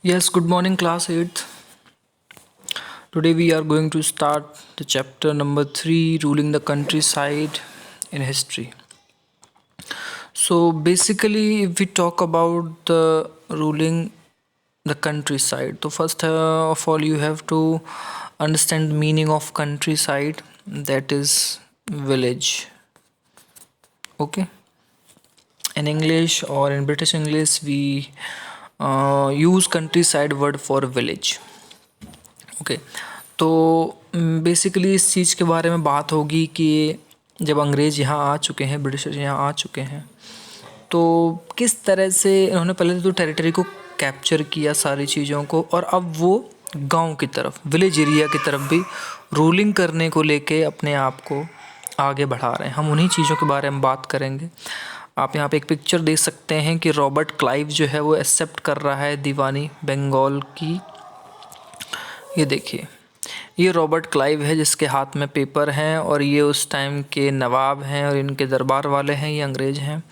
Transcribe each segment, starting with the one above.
Yes, good morning, class 8th. Today we are going to start the chapter number 3, ruling the countryside in history. So basically, if we talk about the ruling the countryside, so first of all, you have to understand the meaning of countryside, that is village. Okay, in English or in British English, we use countryside word for village. Okay, तो basically इस चीज़ के बारे में बात होगी कि जब अंग्रेज़ यहाँ आ चुके हैं, ब्रिटिशर्स यहाँ आ चुके हैं, तो किस तरह से इन्होंने पहले तो टेरिटरी को कैप्चर किया सारी चीज़ों को, और अब वो गांव की तरफ, विलेज एरिया की तरफ भी रूलिंग करने को लेके अपने आप को आगे बढ़ा रहे हैं। हम उन्हीं चीज़ों के बारे में बात करेंगे। आप यहाँ पे एक पिक्चर देख सकते हैं कि रॉबर्ट क्लाइव जो है वो एक्सेप्ट कर रहा है दीवानी बंगाल की। ये देखिए, ये रॉबर्ट क्लाइव है जिसके हाथ में पेपर हैं, और ये उस टाइम के नवाब हैं और इनके दरबार वाले हैं, ये अंग्रेज़ हैं।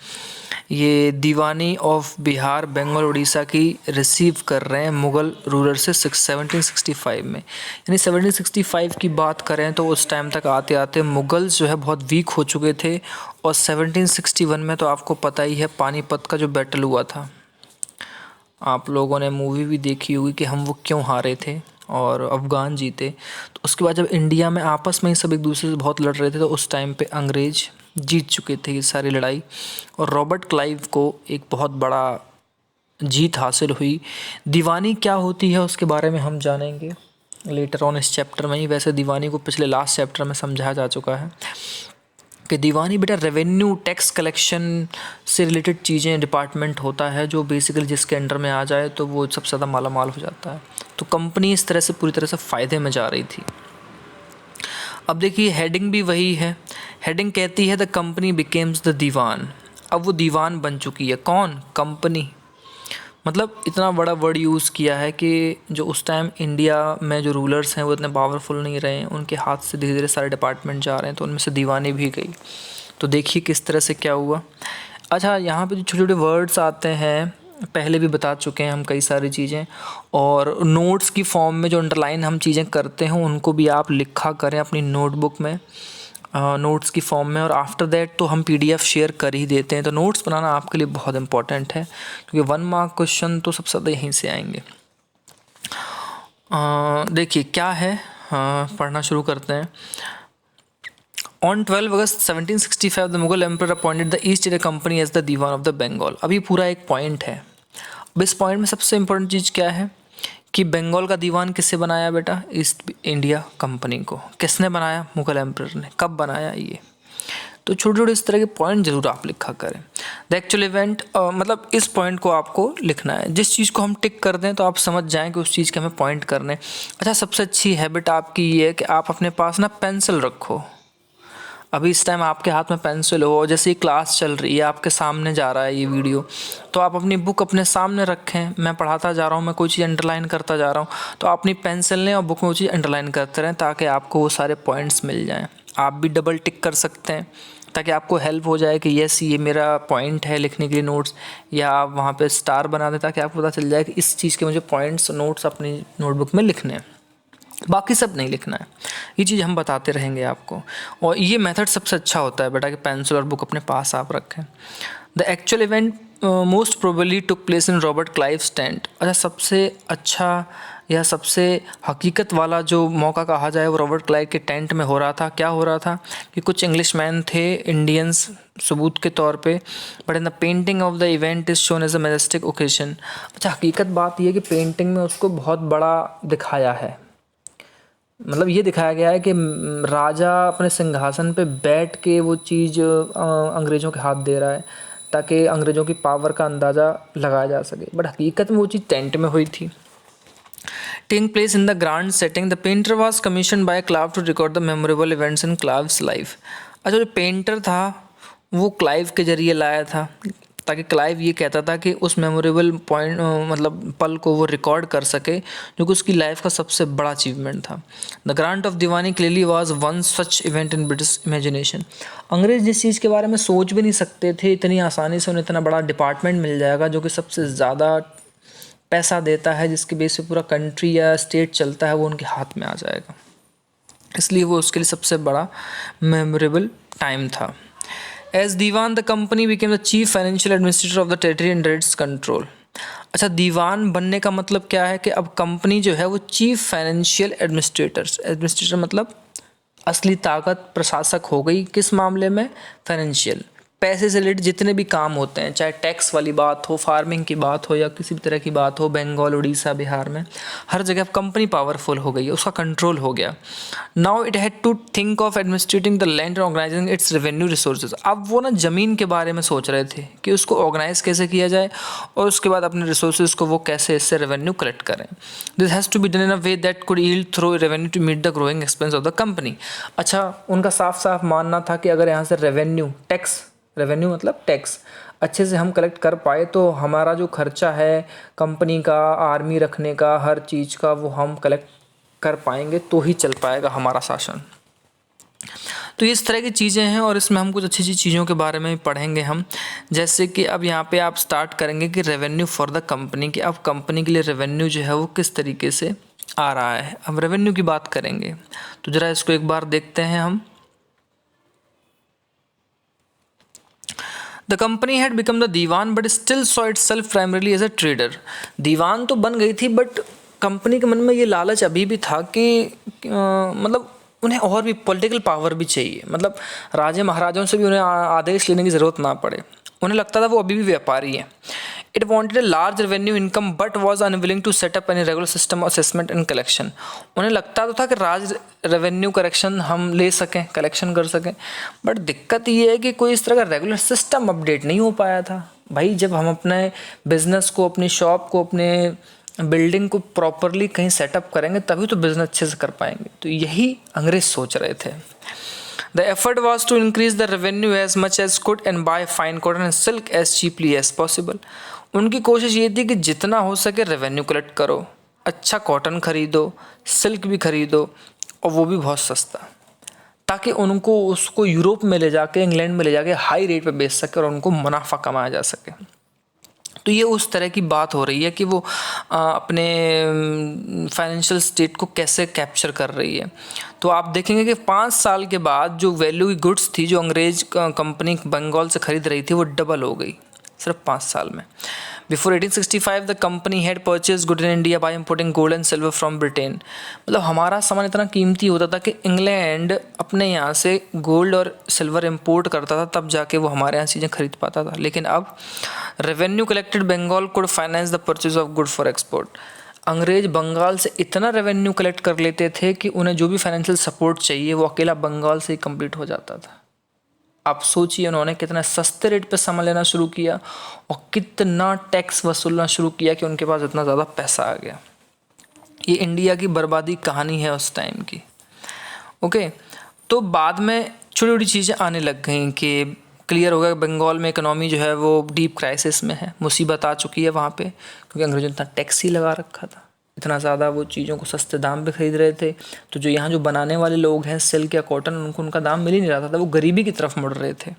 ये दीवानी ऑफ बिहार, बंगाल, उड़ीसा की रिसीव कर रहे हैं मुग़ल रूलर से 1765 में। यानी 1765 की बात करें तो उस टाइम तक आते आते मुग़ल्स जो है बहुत वीक हो चुके थे, और 1761 में तो आपको पता ही है पानीपत का जो बैटल हुआ था। आप लोगों ने मूवी भी देखी होगी कि हम वो क्यों हारे थे और अफ़गान जीते। तो उसके बाद जब इंडिया में आपस में ही सब एक दूसरे से बहुत लड़ रहे थे, तो उस टाइम पे अंग्रेज़ जीत चुके थे ये सारी लड़ाई, और रॉबर्ट क्लाइव को एक बहुत बड़ा जीत हासिल हुई। दीवानी क्या होती है उसके बारे में हम जानेंगे लेटर ऑन इस चैप्टर में ही। वैसे दीवानी को पिछले लास्ट चैप्टर में समझाया जा चुका है कि दीवानी बेटा रेवेन्यू टैक्स कलेक्शन से रिलेटेड चीज़ें डिपार्टमेंट होता है, जो बेसिकली जिसके अंडर में आ जाए तो वो सबसे ज़्यादा माला माल हो जाता है। तो कंपनी इस तरह से पूरी तरह से फ़ायदे में जा रही थी। अब देखिए, हेडिंग भी वही है। हेडिंग कहती है द कंपनी बिकेम्स द दीवान। अब वो दीवान बन चुकी है। कौन? कंपनी। मतलब इतना बड़ा वर्ड यूज़ किया है कि जो उस टाइम इंडिया में जो रूलर्स हैं वो इतने पावरफुल नहीं रहे, उनके हाथ से धीरे धीरे सारे डिपार्टमेंट जा रहे हैं, तो उनमें से दीवानी भी गई। तो देखिए किस तरह से क्या हुआ। अच्छा, यहाँ पे जो छोटे छोटे वर्ड्स आते हैं पहले भी बता चुके हैं हम कई सारी चीज़ें, और नोट्स की फॉर्म में जो अंडरलाइन हम चीज़ें करते हैं उनको भी आप लिखा करें अपनी नोटबुक में, नोट्स की फॉर्म में। और आफ्टर दैट तो हम पीडीएफ शेयर कर ही देते हैं। तो नोट्स बनाना आपके लिए बहुत इंपॉर्टेंट है, क्योंकि 1 मार्क क्वेश्चन तो सबसे ज़्यादा यहीं से आएंगे। देखिए क्या है, पढ़ना शुरू करते हैं। On 12 August 1765 the Mughal emperor appointed the East India Company as the diwan of the Bengal. अभी पूरा एक पॉइंट है। अब इस पॉइंट में सबसे इम्पोर्टेंट चीज़ क्या है कि बंगाल का दीवान किससे बनाया बेटा? ईस्ट इंडिया कंपनी को। किसने बनाया? मुगल एम्पर ने। कब बनाया ये? तो छोटे छोटे इस तरह के पॉइंट जरूर आप लिखा करें। द एक्चुअल इवेंट, मतलब इस पॉइंट को आपको लिखना है। जिस चीज़ को हम टिक कर दें तो आप समझ जाएं कि उस चीज़ के हमें पॉइंट करने। अच्छा, सबसे अच्छी हैबिट आपकी ये है कि आप अपने पास ना पेंसिल रखो। अभी इस टाइम आपके हाथ में पेंसिल हो, जैसे ये क्लास चल रही है, आपके सामने जा रहा है ये वीडियो, तो आप अपनी बुक अपने सामने रखें। मैं पढ़ाता जा रहा हूँ, मैं कोई चीज़ अंडरलाइन करता जा रहा हूँ, तो आप अपनी पेंसिल लें और बुक में वो चीज़ अंडरलाइन करते रहें, ताकि आपको वो सारे पॉइंट्स मिल जाएँ। आप भी डबल टिक कर सकते हैं ताकि आपको हेल्प हो जाए कि यस ये मेरा पॉइंट है लिखने के लिए नोट्स, या आप वहाँ पे स्टार बना दें ताकि आपको पता चल जाए कि इस चीज़ के मुझे पॉइंट्स नोट्स अपनी नोटबुक में लिखने हैं, बाकी सब नहीं लिखना है। ये चीज़ हम बताते रहेंगे आपको, और ये मेथड सबसे अच्छा होता है बेटा कि पेंसिल और बुक अपने पास आप रखें। The actual event most probably took place in Robert Clive's tent. अच्छा, सबसे अच्छा या सबसे हकीकत वाला जो मौका कहा जाए वो रॉबर्ट क्लाइव के टेंट में हो रहा था। क्या हो रहा था कि कुछ इंग्लिशमैन थे, इंडियंस सबूत के तौर पे, but in the painting of the event is shown as a majestic occasion. अच्छा, हकीकत बात यह है कि पेंटिंग में उसको बहुत बड़ा दिखाया है। मतलब ये दिखाया गया है कि राजा अपने सिंहासन पे बैठ के वो चीज़ अंग्रेज़ों के हाथ दे रहा है, ताकि अंग्रेज़ों की पावर का अंदाज़ा लगाया जा सके, बट हकीकत में वो चीज़ टेंट में हुई थी। Taking place in the grand setting, the painter was commission by Clive to record the memorable events in Clive's life. अच्छा, जो पेंटर था वो क्लाइव के जरिए लाया था, ताकि क्लाइव ये कहता था कि उस मेमोरेबल पॉइंट मतलब पल को वो रिकॉर्ड कर सके, जो कि उसकी लाइफ का सबसे बड़ा अचीवमेंट था। The grant of Deewani clearly was one such event in British imagination. अंग्रेज जिस चीज़ के बारे में सोच भी नहीं सकते थे इतनी आसानी से उन्हें इतना बड़ा डिपार्टमेंट मिल जाएगा, जो कि सबसे ज़्यादा पैसा देता है जिसके बेस पे पूरा कंट्री या स्टेट चलता है, वो उनके हाथ में आ जाएगा। इसलिए वो उसके लिए सबसे बड़ा मेमोरेबल टाइम था। As diwan the company became the chief financial administrator of the territory under its control. अच्छा, दीवान बनने का मतलब क्या है कि अब कंपनी जो है वो चीफ फाइनेंशियल एडमिनिस्ट्रेटर मतलब असली ताकत प्रशासक हो गई। किस मामले में? फाइनेंशियल, पैसे से रिलेटेड जितने भी काम होते हैं, चाहे टैक्स वाली बात हो, फार्मिंग की बात हो या किसी भी तरह की बात हो, बंगाल, उड़ीसा, बिहार में हर जगह कंपनी पावरफुल हो गई है, उसका कंट्रोल हो गया। Now it had to think of administrating the land and organising its revenue resources. अब वो ना ज़मीन के बारे में सोच रहे थे कि उसको ऑर्गेनाइज कैसे किया जाए और उसके बाद अपने रिसोर्सेज को वो कैसे इससे रेवेन्यू कलेक्ट करें। This has to be done in a way that could yield through revenue to meet the growing expense of the company. अच्छा, उनका साफ साफ मानना था कि अगर यहाँ से रेवेन्यू मतलब टैक्स अच्छे से हम कलेक्ट कर पाए तो हमारा जो खर्चा है कंपनी का, आर्मी रखने का, हर चीज़ का, वो हम कलेक्ट कर पाएंगे तो ही चल पाएगा हमारा शासन। तो इस तरह की चीज़ें हैं और इसमें हम कुछ अच्छी अच्छी चीज़ों के बारे में पढ़ेंगे हम। जैसे कि अब यहाँ पे आप स्टार्ट करेंगे कि रेवेन्यू फॉर द कंपनी, कि अब कंपनी के लिए रेवेन्यू जो है वो किस तरीके से आ रहा है। अब रेवेन्यू की बात करेंगे तो ज़रा इसको एक बार देखते हैं हम। The company had become the diwan but still saw itself primarily as a trader. दीवान तो बन गई थी बट कंपनी के मन में ये लालच अभी भी था कि मतलब उन्हें और भी पॉलिटिकल पावर भी चाहिए, मतलब राजे महाराजाओं से भी उन्हें आदेश लेने की ज़रूरत ना पड़े। उन्हें लगता था वो अभी भी व्यापारी हैं। It wanted a large revenue income but was unwilling to set up any regular system of assessment and collection. उन्हें लगता तो था कि राज रेवेन्यू कलेक्शन हम ले सकें, कलेक्शन कर सकें, बट दिक्कत ये है कि कोई इस तरह का रेगुलर सिस्टम अपडेट नहीं हो पाया था। भाई, जब हम अपने बिजनेस को, अपनी शॉप को, अपने बिल्डिंग को प्रॉपरली कहीं सेटअप करेंगे तभी तो बिजनेस अच्छे से कर पाएंगे। तो यही अंग्रेज सोच रहे थे। The effort was to increase the revenue as much as could and buy fine cotton and silk as cheaply as possible. उनकी कोशिश ये थी कि जितना हो सके रेवेन्यू कलेक्ट करो, अच्छा कॉटन खरीदो, सिल्क भी खरीदो और वो भी बहुत सस्ता, ताकि उनको उसको यूरोप में ले जाके, इंग्लैंड में ले जाके हाई रेट पे बेच सके और उनको मुनाफा कमाया जा सके। तो ये उस तरह की बात हो रही है कि वो अपने फाइनेंशियल स्टेट को कैसे कैप्चर कर रही है। तो आप देखेंगे कि 5 साल के बाद जो वैल्यू की गुड्स थी जो अंग्रेज कंपनी बंगाल से खरीद रही थी वो डबल हो गई सिर्फ 5 साल में। Before 1865 the company had purchase good in India by importing gold and silver from Britain. मतलब हमारा सामान इतना कीमती होता था कि इंग्लैंड अपने यहाँ से गोल्ड और सिल्वर इंपोर्ट करता था, तब जाके वो हमारे यहाँ चीज़ें खरीद पाता था। लेकिन अब revenue collected Bengal could finance the purchase of good for export. अंग्रेज बंगाल से इतना रेवेन्यू कलेक्ट कर लेते थे कि उन्हें जो भी फाइनेंशियल सपोर्ट चाहिए वो अकेला बंगाल से ही कंप्लीट हो जाता था। आप सोचिए उन्होंने कितना सस्ते रेट पे सामान लेना शुरू किया और कितना टैक्स वसूलना शुरू किया कि उनके पास इतना ज़्यादा पैसा आ गया। ये इंडिया की बर्बादी कहानी है उस टाइम की। ओके, तो बाद में छोटी छोटी चीज़ें आने लग गई कि क्लियर हो गया बंगाल में इकोनॉमी जो है वो डीप क्राइसिस में है, मुसीबत आ चुकी है वहाँ पे, क्योंकि अंग्रेजों ने इतना टैक्स ही लगा रखा था, इतना ज़्यादा वो चीज़ों को सस्ते दाम पे खरीद रहे थे। तो जो यहाँ जो बनाने वाले लोग हैं सिल्क या कॉटन, उनको उनका दाम मिल ही नहीं रहा था, वो गरीबी की तरफ मुड़ रहे थे।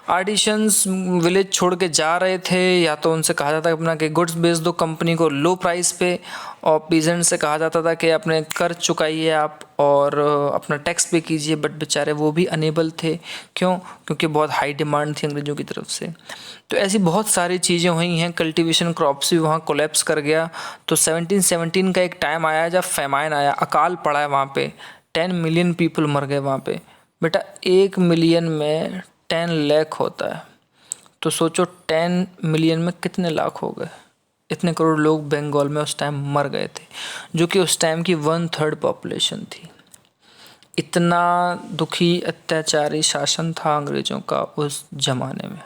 आर्टिशंस विलेज छोड़ के जा रहे थे, या तो उनसे कहा जाता अपना कि गुड्स बेच दो कंपनी को लो प्राइस पे, और पीजेंट से कहा जाता था कि अपने कर चुकाइए आप और अपना टैक्स पे कीजिए, बट बेचारे वो भी अनेबल थे। क्यों? क्योंकि बहुत हाई डिमांड थी अंग्रेज़ों की तरफ से। तो ऐसी बहुत सारी चीज़ें हुई हैं। कल्टीवेशन क्रॉप्स भी वहाँ कोलैप्स कर गया। तो 1717 का एक टाइम आया जब फेमाइन आया, अकाल पड़ा है वहाँ पे, 10 मिलियन पीपल मर गए वहाँ पे। बेटा 1 मिलियन में 10 लाख होता है, तो सोचो 10 मिलियन में कितने लाख हो गए। इतने करोड़ लोग बंगाल में उस टाइम मर गए थे, जो कि उस टाइम की 1/3 पॉपुलेशन थी। इतना दुखी अत्याचारी शासन था अंग्रेज़ों का उस ज़माने में।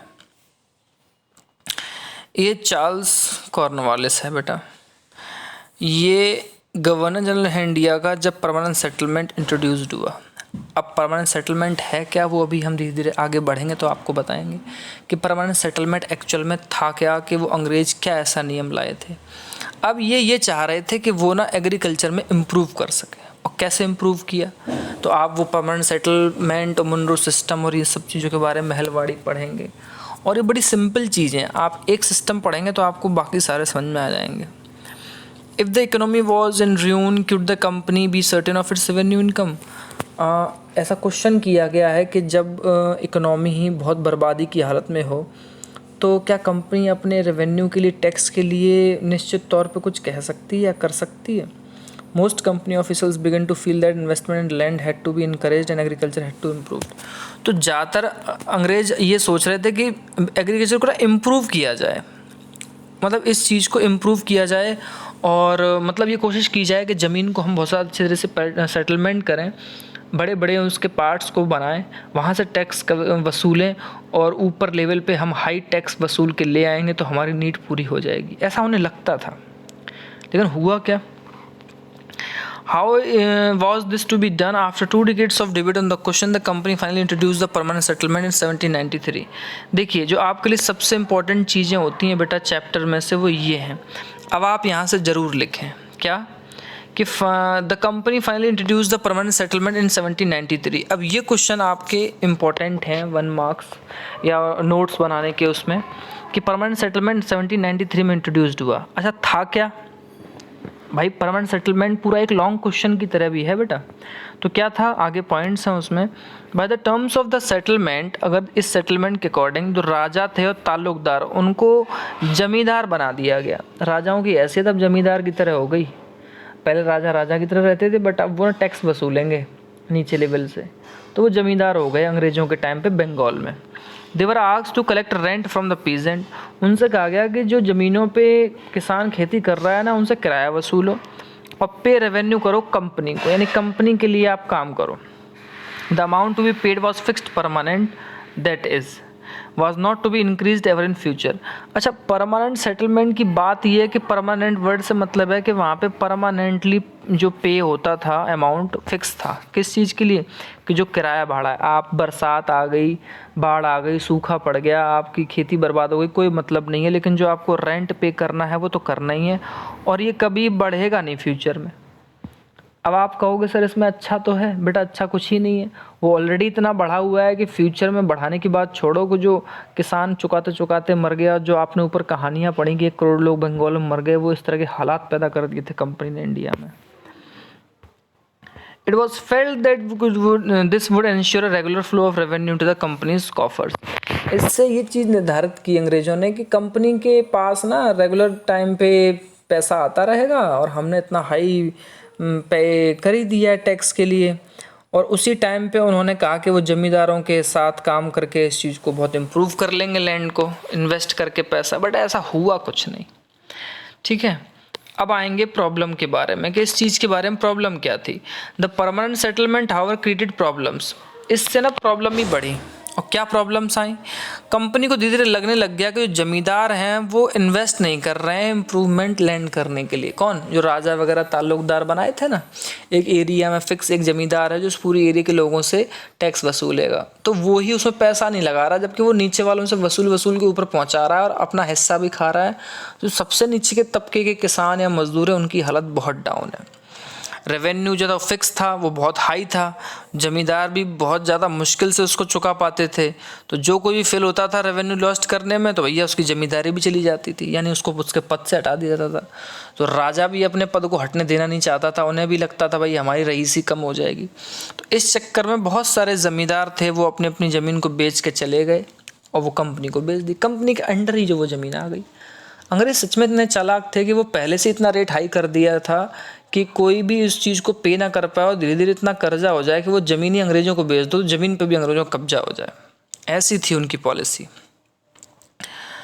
ये चार्ल्स कॉर्नवालिस है बेटा, ये गवर्नर जनरल है इंडिया का जब परमानेंट सेटलमेंट इंट्रोड्यूस्ड हुआ। अब परमानेंट सेटलमेंट है क्या, वो अभी हम धीरे धीरे आगे बढ़ेंगे तो आपको बताएंगे कि परमानेंट सेटलमेंट एक्चुअल में था क्या, कि वो अंग्रेज क्या ऐसा नियम लाए थे। अब ये चाह रहे थे कि वो ना एग्रीकल्चर में इम्प्रूव कर सके। और कैसे इम्प्रूव किया, तो आप वो परमानेंट सेटलमेंट और मुनरो सिस्टम और ये सब चीज़ों के बारे में महलवाड़ी पढ़ेंगे। और ये बड़ी सिंपल चीज़ें हैं, आप एक सिस्टम पढ़ेंगे तो आपको बाकी सारे समझ में आ जाएंगे। If the economy was in ruin, could the company be certain of its revenue income? ऐसा क्वेश्चन किया गया है कि जब इकोनॉमी ही बहुत बर्बादी की हालत में हो तो क्या कंपनी अपने रेवेन्यू के लिए, टैक्स के लिए निश्चित तौर पे कुछ कह सकती है या कर सकती है? Most company officers began to feel that investment in land had to be encouraged and agriculture had to improve. तो ज़्यादातर अंग्रेज ये सोच रहे थे कि एग्रीकल्चर को इम्प्रूव किया जाए, मतलब इस चीज़ को इम्प्रूव किया जाए और मतलब ये कोशिश की जाए कि ज़मीन को हम बहुत ज़्यादा अच्छे तरह से सेटलमेंट करें, बड़े बड़े उसके पार्ट्स को बनाएं, वहाँ से टैक्स वसूलें और ऊपर लेवल पे हम हाई टैक्स वसूल के ले आएंगे तो हमारी नीड पूरी हो जाएगी, ऐसा उन्हें लगता था। लेकिन हुआ क्या? How was this to be done? After 2 decades of debate on the question, the company finally introduced the permanent settlement in 1793. देखिए, जो आपके लिए सबसे इम्पोर्टेंट चीज़ें होती हैं बेटा चैप्टर में से, वो ये हैं। अब आप यहाँ से ज़रूर लिखें क्या कि the company finally introduce the permanent settlement in 1793। अब ये क्वेश्चन आपके इम्पोर्टेंट हैं 1 मार्क्स या नोट्स बनाने के उसमें, कि परमानेंट सेटलमेंट 1793 में इंट्रोड्यूस्ड हुआ। अच्छा, था क्या भाई? परमानेंट सेटलमेंट पूरा एक लॉन्ग क्वेश्चन की तरह भी है बेटा। तो क्या था, आगे पॉइंट्स हैं उसमें। By the terms of the settlement, अगर इस सेटलमेंट के अकॉर्डिंग जो राजा थे और ताल्लुकदार, उनको जमींदार बना दिया गया। राजाओं की हैसियत अब जमींदार की तरह हो गई। पहले राजा राजा की तरह रहते थे, बट अब वो टैक्स वसूलेंगे नीचे लेवल से, तो वो जमींदार हो गए अंग्रेज़ों के टाइम पे बंगाल में। They were asked to collect rent from the peasant. उनसे कहा गया कि जो ज़मीनों पे किसान खेती कर रहा है ना, उनसे किराया वसूलो और पे रेवेन्यू करो कंपनी को, यानी कंपनी के लिए आप काम करो। The amount to be paid was fixed permanent, that is was not to be increased ever in future। अच्छा, परमानेंट सेटलमेंट की बात ये है कि परमानेंट वर्ड से मतलब है कि वहाँ पे परमानेंटली जो पे होता था अमाउंट फिक्स था। किस चीज़ के लिए? कि जो किराया भाड़ा है, आप बरसात आ गई, बाढ़ आ गई, सूखा पड़ गया, आपकी खेती बर्बाद हो गई, कोई मतलब नहीं है, लेकिन जो आपको रेंट पे करना है वो तो करना ही है, और ये कभी बढ़ेगा नहीं फ्यूचर में। अब आप कहोगे सर इसमें अच्छा तो है, बेटा अच्छा कुछ ही नहीं है, वो ऑलरेडी इतना बढ़ा हुआ है कि फ्यूचर में बढ़ाने की बात छोड़ो, कि जो किसान चुकाते चुकाते मर गया, जो आपने ऊपर कहानियाँ पढ़ी कि 1 करोड़ लोग बंगाल में मर गए, वो इस तरह के हालात पैदा कर दिए थे कंपनी ने इंडिया में। It was felt that this would ensure a regular flow of revenue to the company's coffers. इससे ये चीज़ निर्धारित की अंग्रेज़ों ने कि कंपनी के पास ना रेगुलर टाइम पे पैसा आता रहेगा, और हमने इतना हाई पे कर ही दिया है टैक्स के लिए। और उसी टाइम पे उन्होंने कहा कि वो ज़मींदारों के साथ काम करके इस चीज़ को बहुत इम्प्रूव कर लेंगे, लैंड को इन्वेस्ट करके पैसा, बट ऐसा हुआ कुछ नहीं। ठीक है, अब आएंगे प्रॉब्लम के बारे में कि इस चीज़ के बारे में प्रॉब्लम क्या थी। The permanent settlement however created problems. इससे ना प्रॉब्लम ही बढ़ी। और क्या प्रॉब्लम्स आई? कंपनी को धीरे धीरे लगने लग गया कि जो जमींदार हैं वो इन्वेस्ट नहीं कर रहे हैं इम्प्रूवमेंट लैंड करने के लिए। कौन? जो राजा वगैरह ताल्लुकदार बनाए थे ना, एक एरिया में फिक्स एक जमींदार है जो उस पूरी एरिया के लोगों से टैक्स वसूलेगा, तो वो ही उसमें पैसा नहीं लगा रहा, जबकि वो नीचे वालों से वसूल के ऊपर पहुंचा रहा है और अपना हिस्सा भी खा रहा है। जो सबसे नीचे के तबके के किसान या मजदूर हैं, उनकी हालत बहुत डाउन है। रेवेन्यू जो था फिक्स था, वो बहुत हाई था, ज़मींदार भी बहुत ज़्यादा मुश्किल से उसको चुका पाते थे, तो जो कोई भी फेल होता था रेवेन्यू लॉस्ट करने में, तो भैया उसकी ज़मींदारी भी चली जाती थी, यानी उसको उसके पद से हटा दिया जाता था। तो राजा भी अपने पद को हटने देना नहीं चाहता था, उन्हें भी लगता था भाई हमारी रईसी कम हो जाएगी। तो इस चक्कर में बहुत सारे ज़मींदार थे, वो अपनी अपनी ज़मीन को बेच के चले गए और वो कंपनी को बेच दी। कंपनी के अंडर ही जो वो ज़मीन आ गई। अंग्रेज सच में इतने चालाक थे कि वो पहले से इतना रेट हाई कर दिया था कि कोई भी इस चीज़ को पे ना कर पाए और धीरे धीरे इतना कर्जा हो जाए कि वो ज़मीन ही अंग्रेज़ों को बेच दो, ज़मीन पे भी अंग्रेज़ों का कब्जा हो जाए। ऐसी थी उनकी पॉलिसी।